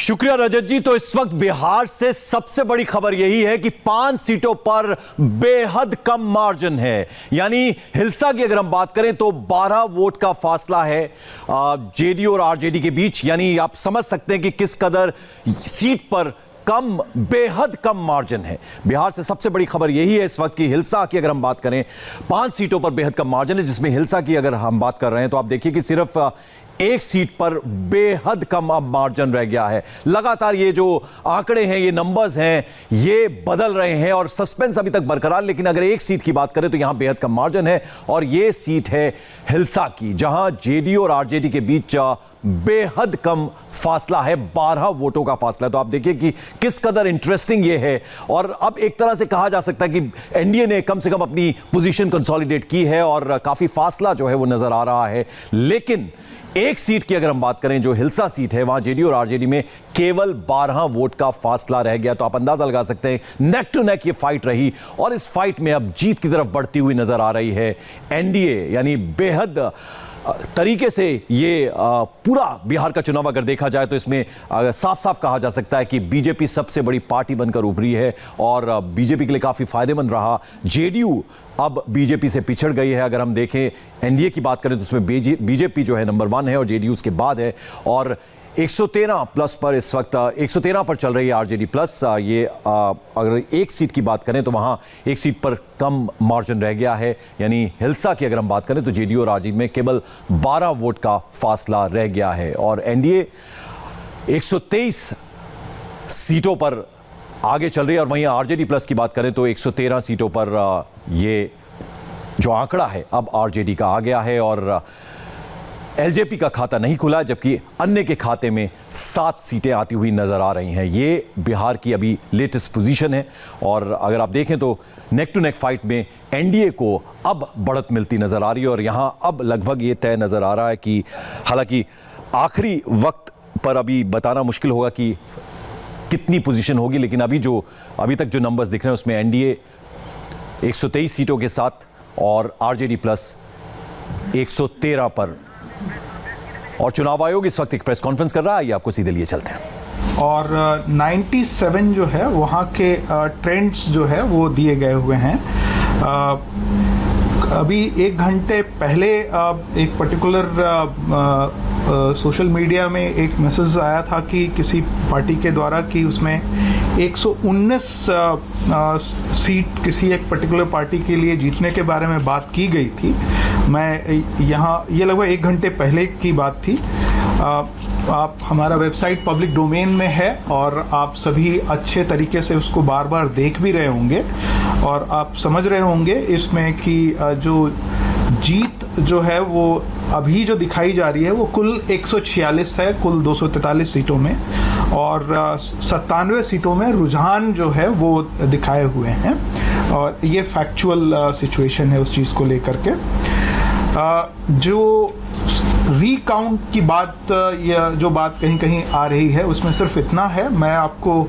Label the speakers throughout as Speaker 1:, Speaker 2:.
Speaker 1: शुक्रिया रजत जी। तो इस वक्त बिहार से सबसे बड़ी खबर यही है कि 5 सीटों पर बेहद कम मार्जिन है। यानी हिल्सा की अगर हम बात करें तो 12 वोट का फासला है जेडीयू और आरजेडी के बीच। यानी आप समझ सकते हैं कि किस कदर सीट पर कम, बेहद कम मार्जिन है। बिहार से सबसे बड़ी खबर यही है इस वक्त की। हिल्सा की अगर हम बात करें 5 सीटों पर बेहद कम मार्जिन है, जिसमें हिल्सा की अगर हम बात कर रहे हैं तो आप देखिए कि सिर्फ एक सीट पर बेहद कम अब मार्जिन रह गया है। लगातार ये जो आंकड़े हैं, ये नंबर्स हैं, ये बदल रहे हैं और सस्पेंस अभी तक बरकरार। लेकिन अगर एक सीट की बात करें तो यहां बेहद कम मार्जिन है और ये सीट है हिल्सा की, जहां जेडीयू और आरजेडी के बीच बेहद कम फासला है, 12 वोटों का फासला है। तो आप देखिए कि किस कदर इंटरेस्टिंग ये है। और अब एक तरह से कहा जा सकता है कि एनडीए ने कम से कम अपनी पोजीशन कंसोलिडेट की है और काफी फासला जो है वो नजर आ रहा है। लेकिन एक सीट की अगर हम बात करें, जो हिल्सा सीट है, वहां जेडीयू और आरजेडी में केवल 12 वोट का फासला रह गया। तो आप अंदाजा लगा सकते हैं नेक टू नेक ये फाइट रही और इस फाइट में अब जीत की तरफ बढ़ती हुई नजर आ रही है एनडीए। यानी बेहद तरीके से ये पूरा बिहार का चुनाव अगर देखा जाए तो इसमें साफ साफ कहा जा सकता है कि बीजेपी सबसे बड़ी पार्टी बनकर उभरी है और बीजेपी के लिए काफी फायदेमंद रहा। जेडीयू अब बीजेपी से पिछड़ गई है। अगर हम देखें एनडीए की बात करें तो उसमें बीजेपी जो है नंबर 1 है और जेडीयू उसके बाद है। और 113 प्लस पर इस वक्त 113 पर चल रही है आरजेडी प्लस। ये अगर एक सीट की बात करें तो वहां एक सीट पर कम मार्जिन रह गया है। यानी हिल्सा की अगर हम बात करें तो जेडीयू और आरजेडी में केवल 12 वोट का फासला रह गया है और एनडीए 123 सीटों पर आगे चल रही है। और वहीं आरजेडी प्लस की बात करें तो 113 सीटों पर ये जो आंकड़ा है अब आरजेडी का आ गया है और एलजेपी का खाता नहीं खुला, जबकि अन्य के खाते में 7 सीटें आती हुई नजर आ रही हैं। ये बिहार की अभी लेटेस्ट पोजीशन है और अगर आप देखें तो नेक टू नेक फाइट में एनडीए को अब बढ़त मिलती नजर आ रही है और यहां अब लगभग ये तय नजर आ रहा है कि हालांकि आखिरी वक्त पर अभी बताना मुश्किल होगा कि कितनी पोजीशन होगी, लेकिन अभी तक जो नंबर्स दिख रहे हैं उसमें एनडीए 123 सीटों के साथ और आरजेडी प्लस 113 पर। और चुनाव आयोग इस वक्त एक प्रेस कॉन्फ्रेंस कर रहा है, ये आपको सीधे लिए चलते हैं।
Speaker 2: और 97 जो है वहाँ के ट्रेंड्स जो है वो दिए गए हुए हैं। अभी 1 घंटे पहले एक पर्टिकुलर सोशल मीडिया में एक मैसेज आया था कि किसी पार्टी के द्वारा कि उसमें 119 सीट किसी एक पर्टिकुलर पार्टी के लिए जीतने के बारे में बात की गई थी। मैं यहाँ ये लगभग 1 घंटे पहले की बात थी। आप हमारा वेबसाइट पब्लिक डोमेन में है और आप सभी अच्छे तरीके से उसको बार बार देख भी रहे होंगे और आप समझ रहे होंगे इसमें कि जो जीत जो है वो अभी जो दिखाई जा रही है वो कुल 146 है, कुल 243 सीटों में और 97 सीटों में रुझान जो है वो दिखाए हुए हैं और ये फैक्चुअल सिचुएशन है उस चीज़ को लेकर के। जो रीकाउंट की बात या जो बात कहीं कहीं आ रही है उसमें सिर्फ इतना है, मैं आपको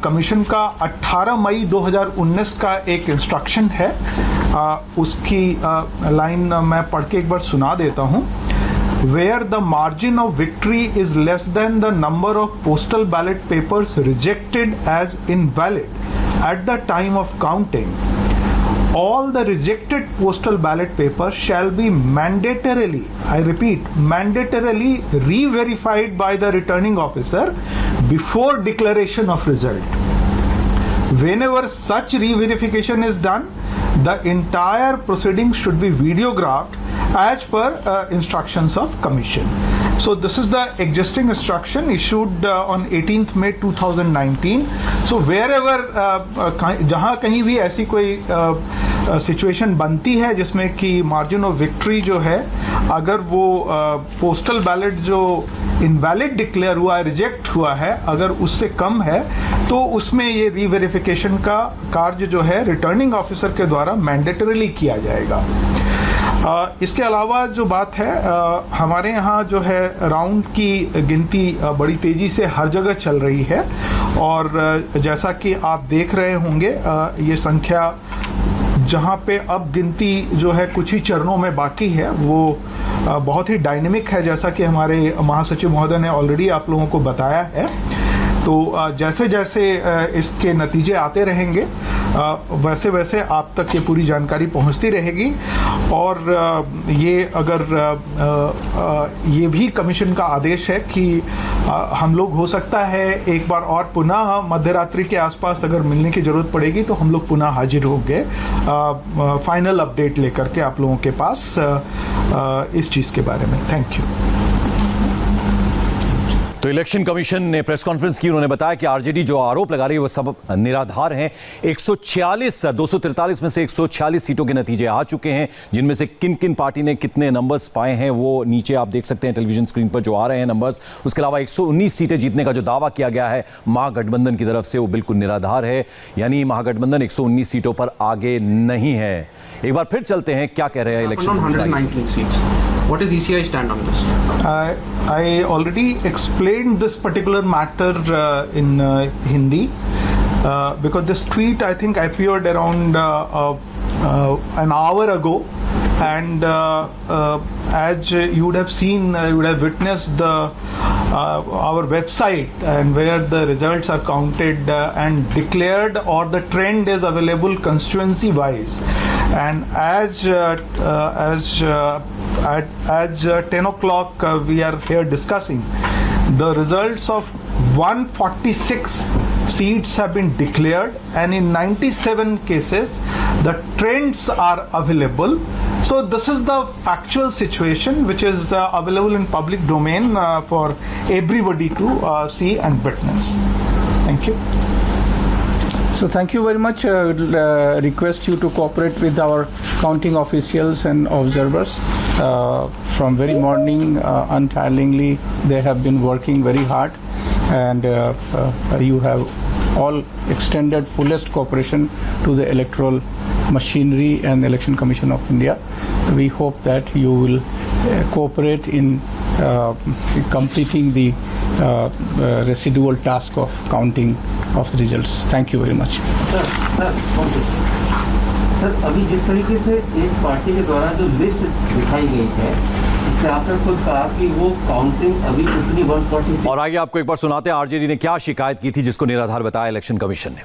Speaker 2: कमीशन का 18 मई 2019 का एक इंस्ट्रक्शन है, उसकी लाइन मैं पढ़ के एक बार सुना देता हूँ। Where the margin of victory is less than the number of postal ballot papers rejected as invalid at the time of counting, all the rejected postal ballot papers shall be mandatorily, I repeat, mandatorily re-verified by the returning officer before declaration of result. Whenever such re-verification is done, the entire proceeding should be videographed as per instructions of commission. So this is the existing instruction issued on 18th May 2019. So wherever जहाँ कहीं भी ऐसी कोई situation बनती है जिसमें कि margin of victory जो है अगर वो पोस्टल बैलेट जो इनवैलिड डिक्लेयर हुआ है, रिजेक्ट हुआ है, अगर उससे कम है तो उसमें ये रीवेरिफिकेशन का कार्य जो है रिटर्निंग ऑफिसर के द्वारा मैंडेटरीली किया जाएगा। इसके अलावा जो बात है हमारे यहाँ जो है राउंड की गिनती बड़ी तेजी से हर जगह चल रही है और जैसा कि आप देख रहे होंगे ये संख्या जहां पे अब गिनती जो है कुछ ही चरणों में बाकी है, वो बहुत ही डायनेमिक है, जैसा कि हमारे महासचिव महोदय ने ऑलरेडी आप लोगों को बताया है। तो जैसे जैसे इसके नतीजे आते रहेंगे वैसे वैसे आप तक ये पूरी जानकारी पहुंचती रहेगी। और ये अगर ये भी कमीशन का आदेश है कि हम लोग हो सकता है एक बार और पुनः मध्यरात्रि के आसपास अगर मिलने की जरूरत पड़ेगी तो हम लोग पुनः हाजिर होंगे फाइनल अपडेट लेकर के आप लोगों के पास इस चीज़ के बारे में। Thank you.
Speaker 1: तो इलेक्शन कमीशन ने प्रेस कॉन्फ्रेंस की, उन्होंने बताया कि आरजेडी जो आरोप लगा रही है वो सब निराधार हैं। 243 में से 146 सीटों के नतीजे आ चुके हैं, जिनमें से किन किन पार्टी ने कितने नंबर्स पाए हैं वो नीचे आप देख सकते हैं टेलीविजन स्क्रीन पर जो आ रहे हैं नंबर्स। उसके अलावा 119 सीटें जीतने का जो दावा किया गया है महागठबंधन की तरफ से वो बिल्कुल निराधार है, यानी महागठबंधन 119 सीटों पर आगे नहीं है। एक बार फिर चलते हैं क्या कह रहे हैं election.
Speaker 3: What is ECI stand on this?
Speaker 2: I already explained this particular matter in Hindi because this tweet I think appeared around an hour ago, and as you would have seen, you would have witnessed our website and where the results are counted and declared, or the trend is available constituency wise, and as 10 o'clock we are here discussing the results of 146 seats have been declared, and in 97 cases the trends are available. So this is the factual situation which is available in public domain for everybody to see and witness. Thank you.
Speaker 4: So thank you very much. I would request you to cooperate with our counting officials and observers. From very morning, untiringly, they have been working very hard, and you have all extended fullest cooperation to the electoral machinery and Election Commission of India. We hope that you will cooperate in completing the residual task of counting of the results. Thank you very much.
Speaker 3: Sir, अभी जिस तरीके से एक party के द्वारा जो list दिखाई गई है, इससे आपने खुद कहा कि वो काउंटिंग अभी उतनी 140।
Speaker 1: और आगे आपको एक बार सुनाते हैं आरजेडी ने क्या शिकायत की थी जिसको निराधार बताया इलेक्शन कमीशन ने।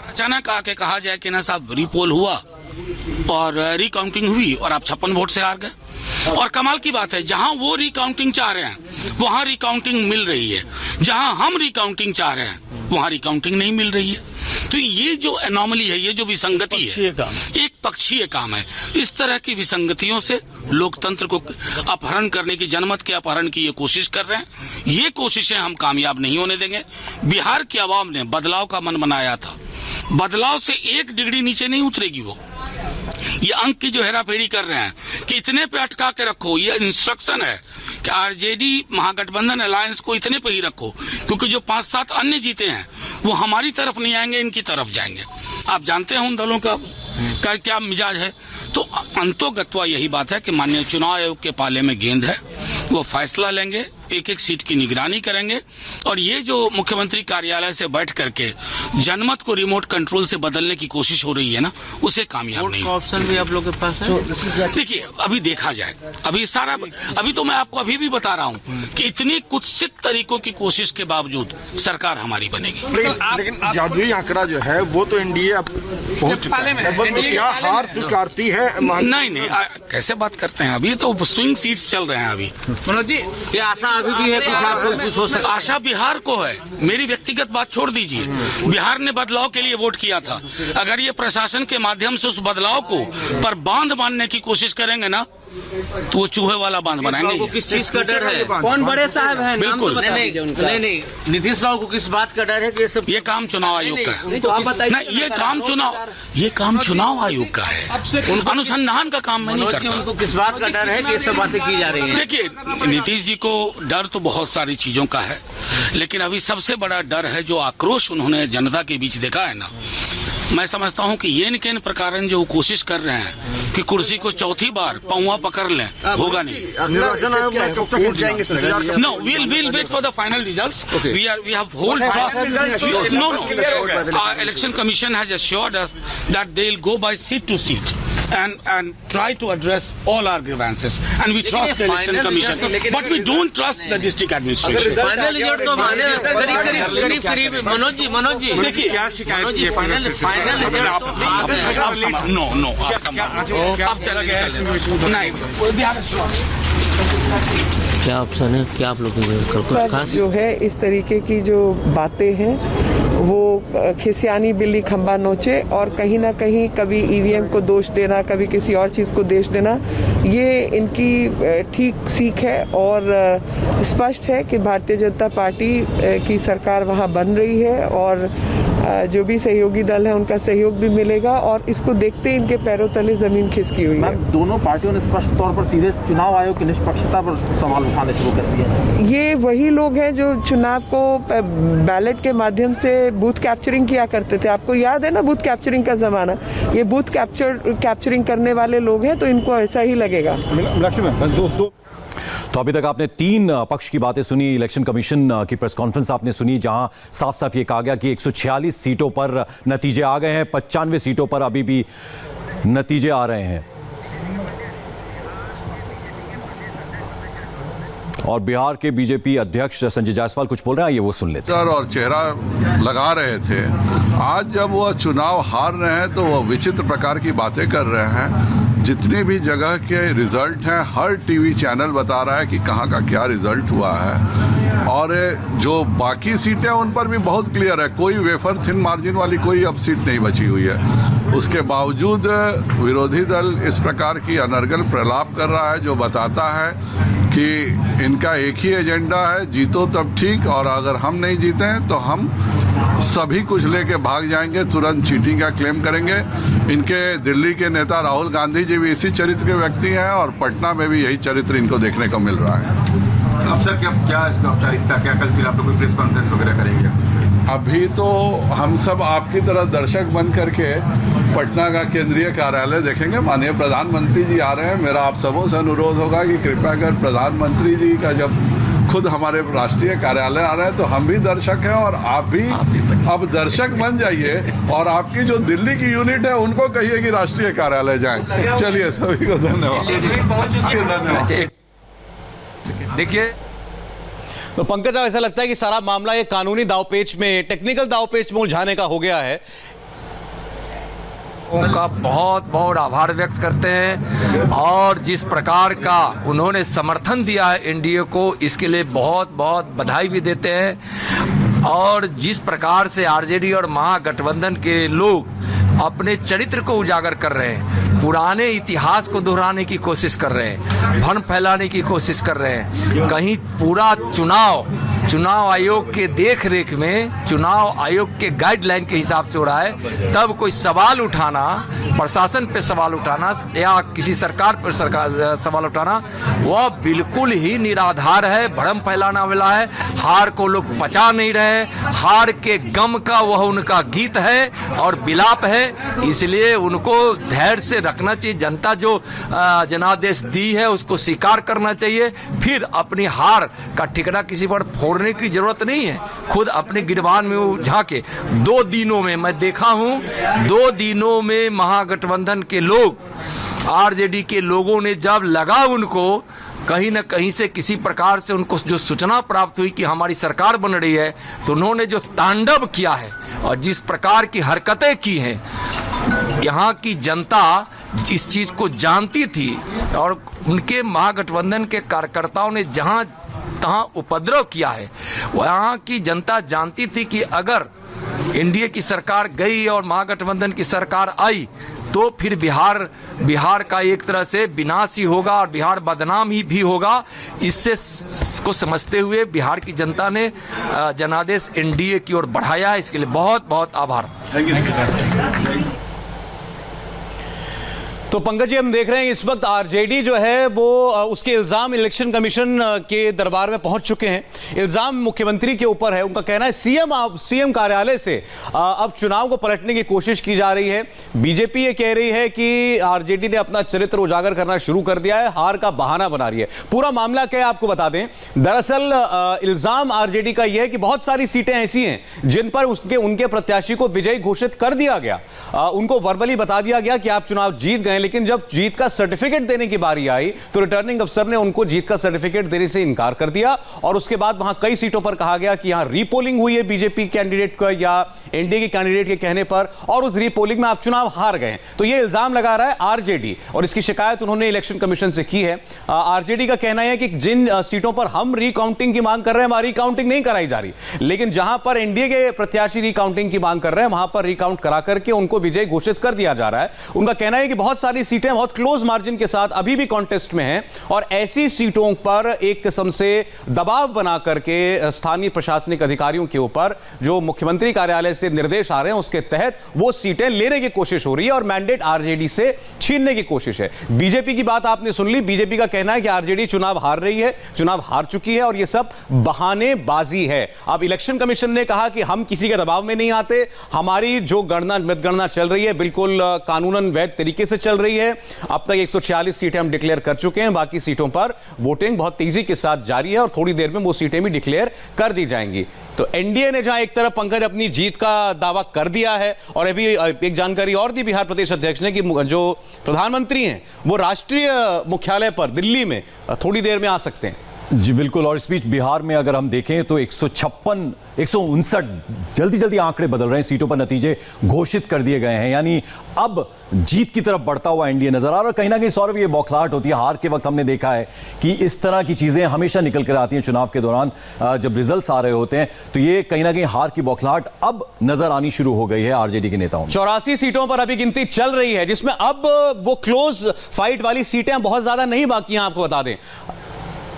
Speaker 5: अचानक आके कहा जाए कि ना साहब रीपोल हुआ और रिकाउंटिंग हुई और आप 56 वोट से हार गए। और कमाल की बात है, जहां वो रिकाउंटिंग चाह रहे हैं वहां रिकाउंटिंग मिल रही है, जहां हम रिकाउंटिंग चाह रहे हैं वहां रिकाउंटिंग नहीं मिल रही है। तो ये जो एनॉमली है, ये जो विसंगति है, एक पक्षीय काम है। इस तरह की विसंगतियों से लोकतंत्र को अपहरण करने की, जनमत के अपहरण की ये कोशिश कर रहे हैं। ये कोशिशें हम कामयाब नहीं होने देंगे। बिहार की आवाम ने बदलाव का मन बनाया था, बदलाव से 1 डिग्री नीचे नहीं उतरेगी वो। ये अंक की जो हेराफेरी कर रहे हैं कि इतने पे अटका के रखो, ये इंस्ट्रक्शन है कि आरजेडी महागठबंधन अलायंस को इतने पे ही रखो, क्योंकि जो 5-7 अन्य जीते हैं वो हमारी तरफ नहीं आएंगे, इनकी तरफ जाएंगे। आप जानते हैं उन दलों का क्या मिजाज है। तो अंतोगत्वा यही बात है कि माननीय चुनाव आयोग के पाले में गेंद है, वो फैसला लेंगे, एक एक सीट की निगरानी करेंगे। और ये जो मुख्यमंत्री कार्यालय से बैठ करके जनमत को रिमोट कंट्रोल से बदलने की कोशिश हो रही है ना, उसे कामयाब नहीं।
Speaker 3: ऑप्शन भी आप लोग के पास है।
Speaker 5: देखिए, अभी देखा जाए, अभी तो मैं आपको अभी भी बता रहा हूँ कि इतनी कुत्सित तरीकों की कोशिश के बावजूद सरकार हमारी बनेगी।
Speaker 6: लेकिन जादुई आंकड़ा जो है वो तो एनडीए अब पहुंच चुका है, क्या हार स्वीकारती है?
Speaker 5: नहीं, कैसे बात करते हैं, अभी तो स्विंग सीट्स चल रहे हैं। अभी
Speaker 3: मनोज जी, ये आशा अभी भी है कुछ हो सकता है?
Speaker 5: आशा बिहार को है, मेरी व्यक्तिगत बात छोड़ दीजिए। बिहार ने बदलाव के लिए वोट किया था। अगर ये प्रशासन के माध्यम से उस बदलाव को पर बांध बांधने की कोशिश करेंगे ना, तो वो चूहे वाला बांध बनाएंगे।
Speaker 3: किस चीज का डर है? कौन बड़े साहब हैं?
Speaker 5: बिल्कुल
Speaker 3: नहीं, नीतीश बाबू को किस बात का डर है कि
Speaker 5: ये काम चुनाव आयोग का है?
Speaker 3: तो आप बताइए।
Speaker 5: नहीं, ये काम चुनाव आयोग का है, अनुसंधान का काम मैं नहीं करता।
Speaker 3: उनको किस बात का डर है कि ये सब बातें की जा रही हैं?
Speaker 5: देखिए, नीतीश जी को डर तो बहुत सारी चीजों का है, लेकिन अभी सबसे बड़ा डर है जो आक्रोश उन्होंने जनता के बीच देखा है ना, मैं समझता हूं कि ये इनके प्रकार जो कोशिश कर रहे हैं कि कुर्सी को चौथी बार पौवा पकड़ लें, होगा नहीं।
Speaker 6: निर्वाचन आयोग में कब तक जाएंगे sir?
Speaker 5: No, we'll wait for the final results. We have whole trust. No. Our election commission has assured us that they'll go by seat to seat and try to address all our grievances. And we trust the election commission, but we don't trust the district administration.
Speaker 3: Final result तो हमारे करीब मनोज जी
Speaker 5: देखिए
Speaker 6: क्या शिकायत की है?
Speaker 3: Final result
Speaker 5: अब चला गया नहीं।
Speaker 3: क्या ऑप्शन है, क्या आप लोग कुछ
Speaker 7: सर
Speaker 3: खास?
Speaker 7: जो है इस तरीके की जो बातें हैं वो खिसियानी बिल्ली खंबा नोचे, और कहीं ना कहीं कभी ईवीएम को दोष देना, कभी किसी और चीज़ को दोष देना, ये इनकी ठीक सीख है। और स्पष्ट है कि भारतीय जनता पार्टी की सरकार वहाँ बन रही है, और जो भी सहयोगी दल है उनका सहयोग भी मिलेगा, और इसको देखते ही इनके पैरों तले जमीन खिसकी हुई है।
Speaker 8: दोनों पार्टियों ने स्पष्ट तौर पर सीधे चुनाव आयोग की निष्पक्षता पर सवाल उठाने शुरू कर दिए।
Speaker 7: ये वही लोग हैं जो चुनाव को बैलेट के माध्यम से बूथ कैप्चरिंग किया करते थे। आपको याद है ना बूथ कैप्चरिंग का जमाना? ये बूथ कैप्चरिंग करने वाले लोग हैं, तो इनको ऐसा ही लगेगा।
Speaker 1: तो अभी तक आपने 3 पक्ष की बातें सुनी। इलेक्शन कमीशन की प्रेस कॉन्फ्रेंस आपने सुनी, जहां साफ साफ ये कहा गया कि 146 सीटों पर नतीजे आ गए हैं, 95 सीटों पर अभी भी नतीजे आ रहे हैं। और बिहार के बीजेपी अध्यक्ष संजय जायसवाल कुछ बोल रहे हैं, ये वो सुन लेते हैं।
Speaker 9: और चेहरा लगा रहे थे। आज जब वो चुनाव हार रहे हैं तो वो विचित्र प्रकार की बातें कर रहे हैं। जितने भी जगह के रिजल्ट हैं, हर टीवी चैनल बता रहा है कि कहाँ का क्या रिजल्ट हुआ है, और जो बाकी सीटें उन पर भी बहुत क्लियर है। कोई वेफर थिन मार्जिन वाली कोई अब सीट नहीं बची हुई है। उसके बावजूद विरोधी दल इस प्रकार की अनर्गल प्रलाप कर रहा है, जो बताता है कि इनका एक ही एजेंडा है, जीतो तब ठीक, और अगर हम नहीं जीते हैं तो हम सभी कुछ लेके भाग जाएंगे, तुरंत चीटिंग का क्लेम करेंगे। इनके दिल्ली के नेता राहुल गांधी जी भी इसी चरित्र के व्यक्ति हैं, और पटना में भी यही चरित्र इनको देखने को मिल रहा है।
Speaker 8: अब सर क्या इसका औपचारिकता, क्या कल फिर आप लोग कोई प्रेस कॉन्फ्रेंस वगैरह करेंगे?
Speaker 9: अभी तो हम सब आपकी तरह दर्शक बन करके पटना का केंद्रीय कार्यालय देखेंगे। माननीय प्रधानमंत्री जी आ रहे हैं। मेरा आप सबों से अनुरोध होगा कि कृपया कर प्रधानमंत्री जी का जब खुद हमारे राष्ट्रीय कार्यालय आ रहे हैं तो हम भी दर्शक हैं, और आप भी अब दर्शक बन जाइए, और आपकी जो दिल्ली की यूनिट है उनको कहिए कि राष्ट्रीय कार्यालय जाएं। चलिए, सभी को धन्यवाद।
Speaker 8: देखिए,
Speaker 10: तो पंकज, ऐसा लगता है कि सारा मामला ये कानूनी दावपेच में, टेक्निकल दावपेच में उलझाने का हो गया है।
Speaker 11: उनका बहुत बहुत आभार व्यक्त करते हैं, और जिस प्रकार का उन्होंने समर्थन दिया है एनडीए को, इसके लिए बहुत बहुत बधाई भी देते हैं। और जिस प्रकार से आरजेडी और महागठबंधन के लोग अपने चरित्र को उजागर कर रहे हैं, पुराने इतिहास को दोहराने की कोशिश कर रहे हैं, भ्रम फैलाने की कोशिश कर रहे हैं, कहीं पूरा चुनाव आयोग के देख रेख में, चुनाव आयोग के गाइडलाइन के हिसाब से हो रहा है, तब कोई सवाल उठाना, प्रशासन पे सवाल उठाना या किसी सरकार पर सवाल उठाना, वह बिल्कुल ही निराधार है, भ्रम फैलाना वाला है। हार को लोग पचा नहीं रहे, हार के गम का वह उनका गीत है और विलाप है, इसलिए उनको धैर्य से रखना चाहिए। जनता जो जनादेश दी है उसको स्वीकार करना चाहिए, फिर अपनी हार का ठिकाना किसी पर फोड़ने की जरूरत नहीं है। खुद अपने गिरबान में झांके। 2 दिनों में मैं देखा हूं, 2 दिनों में महागठबंधन के लोग, आरजेडी के लोगों ने जब लगा उनको कहीं न कहीं से किसी प्रकार से उनको जो सूचना प्राप्त हुई कि हमारी सरकार बन रही है, तो उन्होंने जो तांडव किया है और जिस प्रकार की हरकतें की हैं, यहाँ की जनता इस चीज़ को जानती थी, और उनके महागठबंधन के कार्यकर्ताओं ने जहाँ तहाँ उपद्रव किया है। वहाँ की जनता जानती थी कि अगर एनडीए की सरकार गई और महागठबंधन की सरकार आई तो फिर बिहार का एक तरह से विनाश ही होगा और बिहार बदनाम ही भी होगा। इससे को समझते हुए बिहार की जनता ने जनादेश एनडीए की ओर बढ़ाया है। इसके लिए बहुत बहुत आभार।
Speaker 10: तो पंकज जी, हम देख रहे हैं इस वक्त आरजेडी जो है वो उसके इल्जाम इलेक्शन कमीशन के दरबार में पहुंच चुके हैं। इल्जाम मुख्यमंत्री के ऊपर है। उनका कहना है सीएम कार्यालय से अब चुनाव को पलटने की कोशिश की जा रही है। बीजेपी ये कह रही है कि आरजेडी ने अपना चरित्र उजागर करना शुरू कर दिया है, हार का बहाना बना रही है। पूरा मामला क्या है आपको बता दें। दरअसल इल्जाम आरजेडी का यह है कि बहुत सारी सीटें ऐसी हैं जिन पर उनके प्रत्याशी को विजयी घोषित कर दिया गया। उनको वर्बली बता दिया गया कि आप चुनाव जीत गए, लेकिन जब जीत का सर्टिफिकेट देने की बारी आई तो रिटर्निंग अफसर ने उनको जीत का सर्टिफिकेट देने से इनकार कर दिया। और उसके बाद वहां कई सीटों पर कहा गया कि यहां रीपोलिंग हुई है बीजेपी कैंडिडेट का या एनडीए के कैंडिडेट के कहने पर, और उस रीपोलिंग में आप चुनाव हार गए। तो यह इल्जाम लगा रहा है आरजेडी, और इसकी शिकायत उन्होंने इलेक्शन कमीशन से की है। आरजेडी का कहना है कि जिन सीटों पर हम रिकाउंटिंग की मांग कर रहे हैं वहां रिकाउंटिंग नहीं कराई जा रही, लेकिन जहां पर एनडीए के प्रत्याशी रिकाउंटिंग की मांग कर रहे हैं वहां पर रिकाउंट करा करके उनको विजय घोषित कर दिया जा रहा है। उनका कहना है कि बहुत सारी सीटें बहुत क्लोज मार्जिन के साथ अभी भी कॉन्टेस्ट में हैं, और ऐसी सीटों पर एक किस्म से दबाव बना करके स्थानीय प्रशासनिक अधिकारियों के ऊपर जो मुख्यमंत्री कार्यालय से निर्देश आ रहे हैं उसके तहत वो सीटें लेने की कोशिश हो रही है और मैंडेट आरजेडी से छीनने की कोशिश है। बीजेपी की बात आपने सुन ली। बीजेपी का कहना है कि आरजेडी चुनाव हार रही है, चुनाव हार चुकी है और यह सब बहानेबाजी है। अब इलेक्शन कमीशन ने कहा कि हम किसी के दबाव में नहीं आते, हमारी जो मतगणना चल रही है बिल्कुल कानूनन वैध तरीके से चल रही है। अब तक 146 सीटें हम डिक्लेयर कर चुके हैं, बाकी सीटों पर वोटिंग बहुत तेजी के साथ जारी है और थोड़ी देर में वो सीटें भी डिक्लेयर कर दी जाएंगी। तो एनडीए ने जहां एक तरफ पंकज अपनी जीत का दावा कर दिया है, और अभी एक जानकारी और दी बिहार प्रदेश अध्यक्ष ने कि जो प्रधानमंत्री हैं वो राष्ट्रीय मुख्यालय पर दिल्ली में थोड़ी देर में आ सकते हैं।
Speaker 1: जी बिल्कुल। और इस बीच बिहार में अगर हम देखें तो 159 जल्दी आंकड़े बदल रहे हैं, सीटों पर नतीजे घोषित कर दिए गए हैं, यानी अब जीत की तरफ बढ़ता हुआ एनडीए नजर आ रहा है। और कहीं ना कहीं सौरभ ये बौखलाहट होती है हार के वक्त। हमने देखा है कि इस तरह की चीजें हमेशा निकल कर आती हैं चुनाव के दौरान, जब रिजल्ट्स आ रहे होते हैं तो ये कहीं ना कहीं हार की बौखलाहट अब नजर आनी शुरू हो गई है आरजेडी के नेताओं में।
Speaker 10: 84 सीटों पर अभी गिनती चल रही है, जिसमें अब वो क्लोज फाइट वाली सीटें बहुत ज्यादा नहीं बाकी हैं। आपको बता दें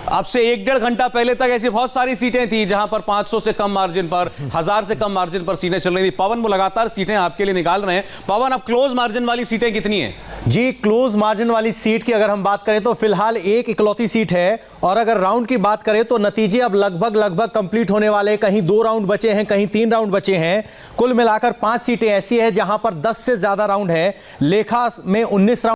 Speaker 10: अब से 1-1.5 घंटा पहले तक ऐसी बहुत सारी सीटें थी जहां पर 500 से कम मार्जिन पर, 1000 से कम मार्जिन पर सीटें चल रही थी। पवन वो लगातार सीटें आपके लिए निकाल रहे हैं। पवन, अब क्लोज मार्जिन वाली सीटें कितनी हैं?
Speaker 12: जी, क्लोज मार्जिन वाली सीट की अगर हम बात करें तो फिलहाल एक इकलौती सीट है, और अगर राउंड की बात करें तो नतीजे अब लगभग कंप्लीट होने वाले। कहीं 2 राउंड बचे हैं, कहीं 3 राउंड बचे हैं। कुल मिलाकर 5 सीटें ऐसी है जहां पर 10 से ज्यादा राउंड है। लेखा में 19 राउंड